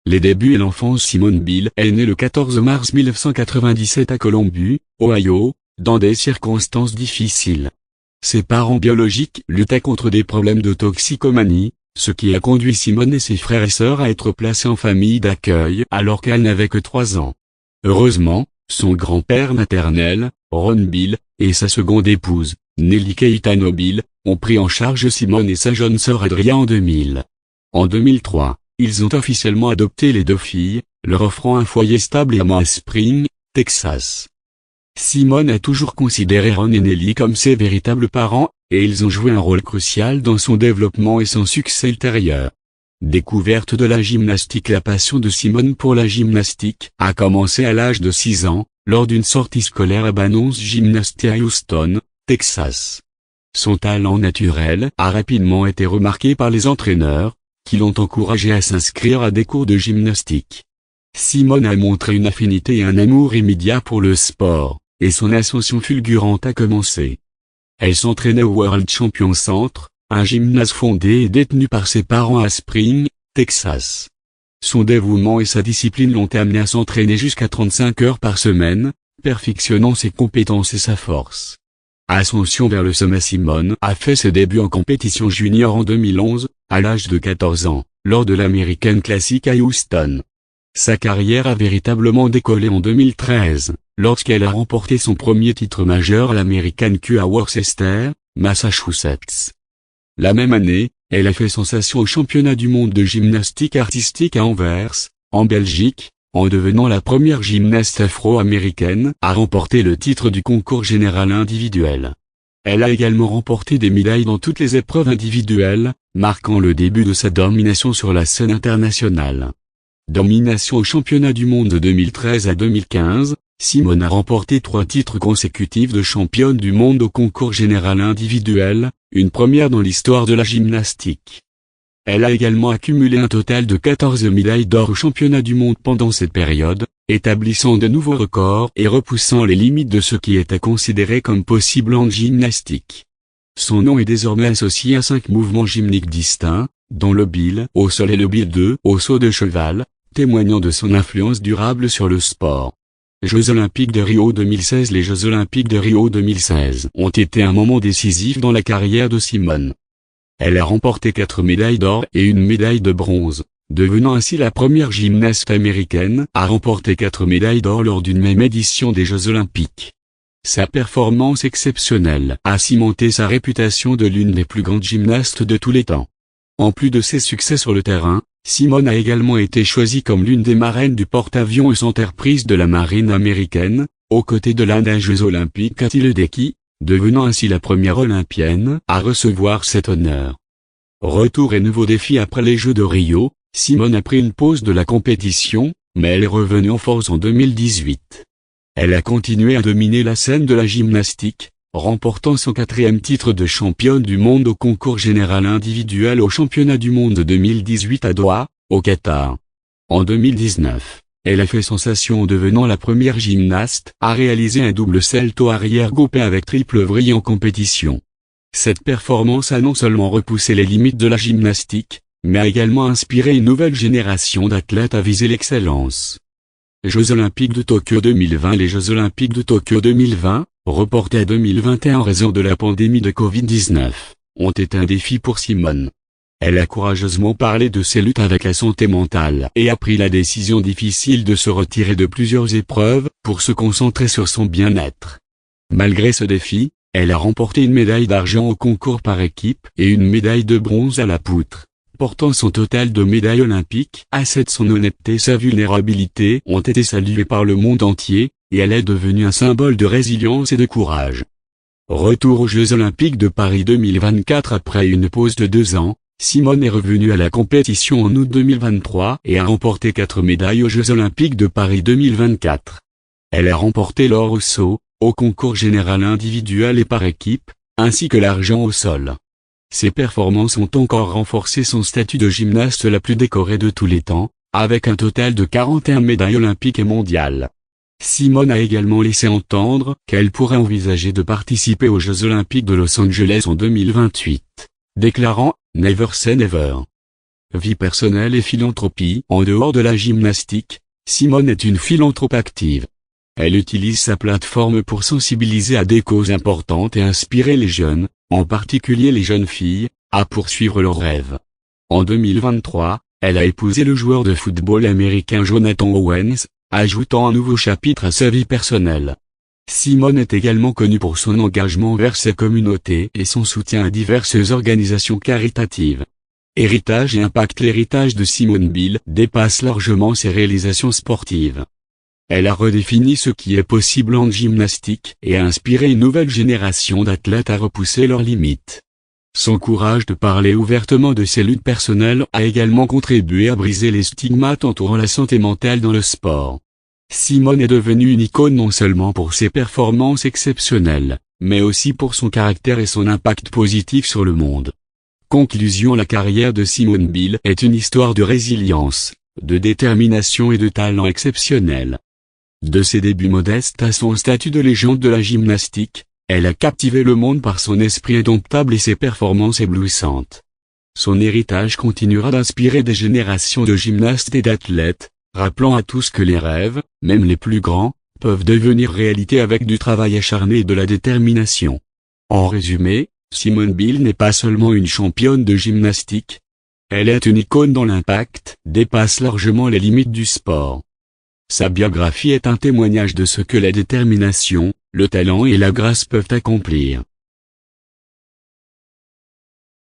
Les débuts et l'enfance. Simone Biles est née le 14 mars 1997 à Columbus, Ohio, dans des circonstances difficiles. Ses parents biologiques luttaient contre des problèmes de toxicomanie, ce qui a conduit Simone et ses frères et sœurs à être placés en famille d'accueil alors qu'elle n'avait que 3 ans. Heureusement, son grand-père maternel, Ron Biles, et sa seconde épouse, Nellie Caetano Biles, ont pris en charge Simone et sa jeune sœur Adria en 2000. En 2003, ils ont officiellement adopté les 2 filles, leur offrant un foyer stable et à Spring, Texas. Simone a toujours considéré Ron et Nellie comme ses véritables parents, et ils ont joué un rôle crucial dans son développement et son succès ultérieur. Découverte de la gymnastique. La passion de Simone pour la gymnastique a commencé à l'âge de 6 ans, lors d'une sortie scolaire à Banons Gymnasty à Houston, Texas. Son talent naturel a rapidement été remarqué par les entraîneurs, qui l'ont encouragé à s'inscrire à des cours de gymnastique. Simone a montré une affinité et un amour immédiat pour le sport, et son ascension fulgurante a commencé. Elle s'entraînait au World Champion Center, un gymnase fondé et détenu par ses parents à Spring, Texas. Son dévouement et sa discipline l'ont amené à s'entraîner jusqu'à 35 heures par semaine, perfectionnant ses compétences et sa force. Ascension vers le sommet. Simone a fait ses débuts en compétition junior en 2011, à l'âge de 14 ans, lors de l'American Classic à Houston. Sa carrière a véritablement décollé en 2013, lorsqu'elle a remporté son premier titre majeur à l'American Q à Worcester, Massachusetts. La même année, elle a fait sensation au championnat du monde de gymnastique artistique à Anvers, en Belgique, en devenant la première gymnaste afro-américaine à remporter le titre du concours général individuel. Elle a également remporté des médailles dans toutes les épreuves individuelles, marquant le début de sa domination sur la scène internationale. Domination au championnat du monde de 2013 à 2015, Simone a remporté 3 titres consécutifs de championne du monde au concours général individuel, une première dans l'histoire de la gymnastique. Elle a également accumulé un total de 14 médailles d'or au championnat du monde pendant cette période, établissant de nouveaux records et repoussant les limites de ce qui était considéré comme possible en gymnastique. Son nom est désormais associé à 5 mouvements gymniques distincts, dont le Bill au sol et le Bill 2 au saut de cheval, témoignant de son influence durable sur le sport. Jeux Olympiques de Rio 2016. Les Jeux Olympiques de Rio 2016 ont été un moment décisif dans la carrière de Simone. Elle a remporté 4 médailles d'or et une médaille de bronze, devenant ainsi la première gymnaste américaine à remporter 4 médailles d'or lors d'une même édition des Jeux Olympiques. Sa performance exceptionnelle a cimenté sa réputation de l'une des plus grandes gymnastes de tous les temps. En plus de ses succès sur le terrain, Simone a également été choisie comme l'une des marraines du porte-avions Enterprise de la marine américaine, aux côtés de l'un des Jeux Olympiques Katie Ledecky, devenant ainsi la première olympienne à recevoir cet honneur. Retour et nouveau défi. Après les Jeux de Rio, Simone a pris une pause de la compétition, mais elle est revenue en force en 2018. Elle a continué à dominer la scène de la gymnastique, remportant son 4e titre de championne du monde au concours général individuel au championnat du monde 2018 à Doha, au Qatar. En 2019, elle a fait sensation en devenant la première gymnaste à réaliser un double salto arrière groupé avec triple vrille en compétition. Cette performance a non seulement repoussé les limites de la gymnastique, mais a également inspiré une nouvelle génération d'athlètes à viser l'excellence. Jeux Olympiques de Tokyo 2020. Les Jeux Olympiques de Tokyo 2020, reportés à 2021 en raison de la pandémie de Covid-19, ont été un défi pour Simone. Elle a courageusement parlé de ses luttes avec la santé mentale et a pris la décision difficile de se retirer de plusieurs épreuves pour se concentrer sur son bien-être. Malgré ce défi, elle a remporté une médaille d'argent au concours par équipe et une médaille de bronze à la poutre, portant son total de médailles olympiques à 7. Son honnêteté et sa vulnérabilité ont été saluées par le monde entier, et elle est devenue un symbole de résilience et de courage. Retour aux Jeux Olympiques de Paris 2024. Après une pause de 2 ans, Simone est revenue à la compétition en août 2023 et a remporté 4 médailles aux Jeux Olympiques de Paris 2024. Elle a remporté l'or au saut, au concours général individuel et par équipe, ainsi que l'argent au sol. Ses performances ont encore renforcé son statut de gymnaste la plus décorée de tous les temps, avec un total de 41 médailles olympiques et mondiales. Simone a également laissé entendre qu'elle pourrait envisager de participer aux Jeux Olympiques de Los Angeles en 2028, déclarant « Never say never ». vie personnelle et philanthropie. En dehors de la gymnastique, Simone est une philanthrope active. Elle utilise sa plateforme pour sensibiliser à des causes importantes et inspirer les jeunes, en particulier les jeunes filles, à poursuivre leurs rêves. En 2023, elle a épousé le joueur de football américain Jonathan Owens, ajoutant un nouveau chapitre à sa vie personnelle. Simone est également connue pour son engagement envers sa communauté et son soutien à diverses organisations caritatives. Héritage et impact. L'héritage de Simone Biles dépasse largement ses réalisations sportives. Elle a redéfini ce qui est possible en gymnastique et a inspiré une nouvelle génération d'athlètes à repousser leurs limites. Son courage de parler ouvertement de ses luttes personnelles a également contribué à briser les stigmates entourant la santé mentale dans le sport. Simone est devenue une icône non seulement pour ses performances exceptionnelles, mais aussi pour son caractère et son impact positif sur le monde. Conclusion. La carrière de Simone Biles est une histoire de résilience, de détermination et de talent exceptionnel. De ses débuts modestes à son statut de légende de la gymnastique, elle a captivé le monde par son esprit indomptable et ses performances éblouissantes. Son héritage continuera d'inspirer des générations de gymnastes et d'athlètes, rappelant à tous que les rêves, même les plus grands, peuvent devenir réalité avec du travail acharné et de la détermination. En résumé, Simone Biles n'est pas seulement une championne de gymnastique. Elle est une icône dont l'impact dépasse largement les limites du sport. Sa biographie est un témoignage de ce que la détermination, le talent et la grâce peuvent accomplir.